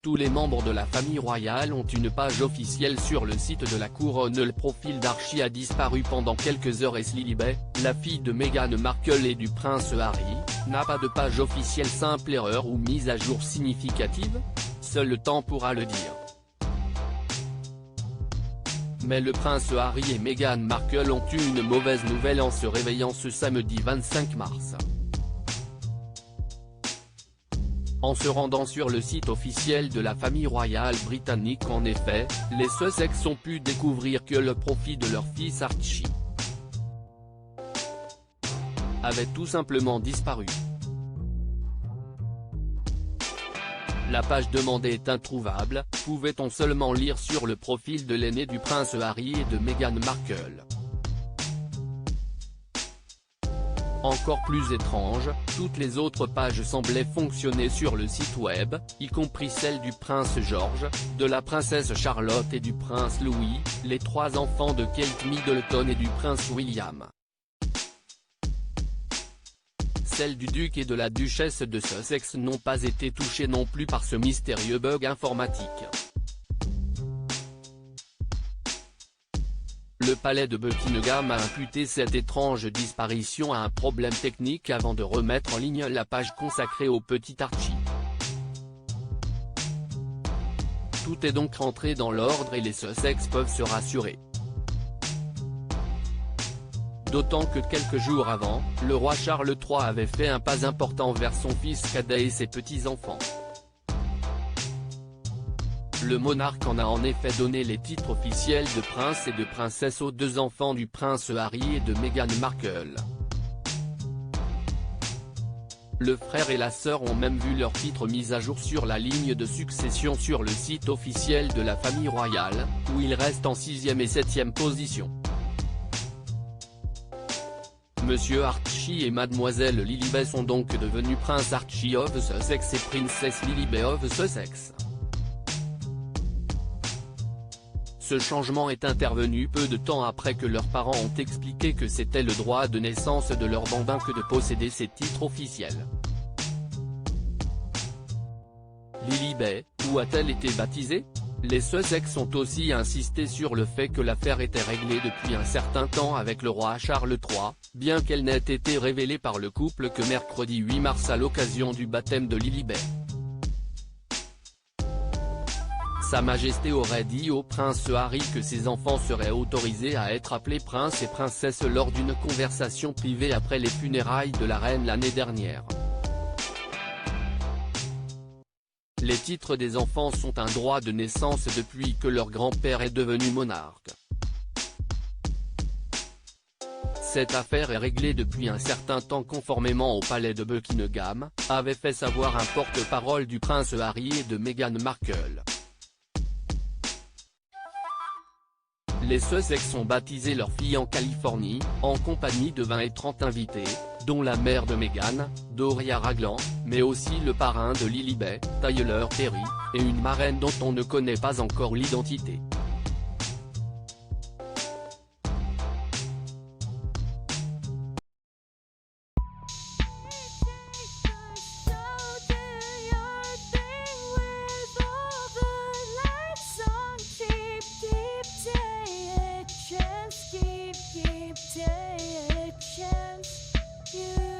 Tous les membres de la famille royale ont une page officielle sur le site de la couronne. Le profil d'Archie a disparu pendant quelques heures et Lilibet, la fille de Meghan Markle et du prince Harry, n'a pas de page officielle. Simple erreur ou mise à jour significative? Seul le temps pourra le dire. Mais le prince Harry et Meghan Markle ont eu une mauvaise nouvelle en se réveillant ce samedi 25 mars. En se rendant sur le site officiel de la famille royale britannique, en effet, les Sussex ont pu découvrir que le profil de leur fils Archie avait tout simplement disparu. La page demandée est introuvable, pouvait-on seulement lire sur le profil de l'aîné du prince Harry et de Meghan Markle. Encore plus étrange, toutes les autres pages semblaient fonctionner sur le site web, y compris celle du prince George, de la princesse Charlotte et du prince Louis, les trois enfants de Kate Middleton et du prince William. Celles du duc et de la duchesse de Sussex n'ont pas été touchées non plus par ce mystérieux bug informatique. Le palais de Buckingham a imputé cette étrange disparition à un problème technique avant de remettre en ligne la page consacrée au petit Archie. Tout est donc rentré dans l'ordre et les Sussex peuvent se rassurer. D'autant que quelques jours avant, le roi Charles III avait fait un pas important vers son fils cadet et ses petits-enfants. Le monarque en a en effet donné les titres officiels de prince et de princesse aux deux enfants du prince Harry et de Meghan Markle. Le frère et la sœur ont même vu leurs titres mis à jour sur la ligne de succession sur le site officiel de la famille royale, où ils restent en 6e et 7e position. Monsieur Archie et Mademoiselle Lilibet sont donc devenus Prince Archie of Sussex et Princess Lilibet of Sussex. Ce changement est intervenu peu de temps après que leurs parents ont expliqué que c'était le droit de naissance de leur bambin que de posséder ces titres officiels. Lilibet, où a-t-elle été baptisée? Les Sussex ont aussi insisté sur le fait que l'affaire était réglée depuis un certain temps avec le roi Charles III, bien qu'elle n'ait été révélée par le couple que mercredi 8 mars à l'occasion du baptême de Lilibet. Sa Majesté aurait dit au prince Harry que ses enfants seraient autorisés à être appelés prince et princesse lors d'une conversation privée après les funérailles de la reine l'année dernière. Les titres des enfants sont un droit de naissance depuis que leur grand-père est devenu monarque. Cette affaire est réglée depuis un certain temps conformément au palais de Buckingham, avait fait savoir un porte-parole du prince Harry et de Meghan Markle. Les Sussex ont baptisé leur fille en Californie, en compagnie de 20 et 30 invités, dont la mère de Meghan, Doria Ragland, mais aussi le parrain de Lilibet, Tyler Perry, et une marraine dont on ne connaît pas encore l'identité. Keep taking chance. You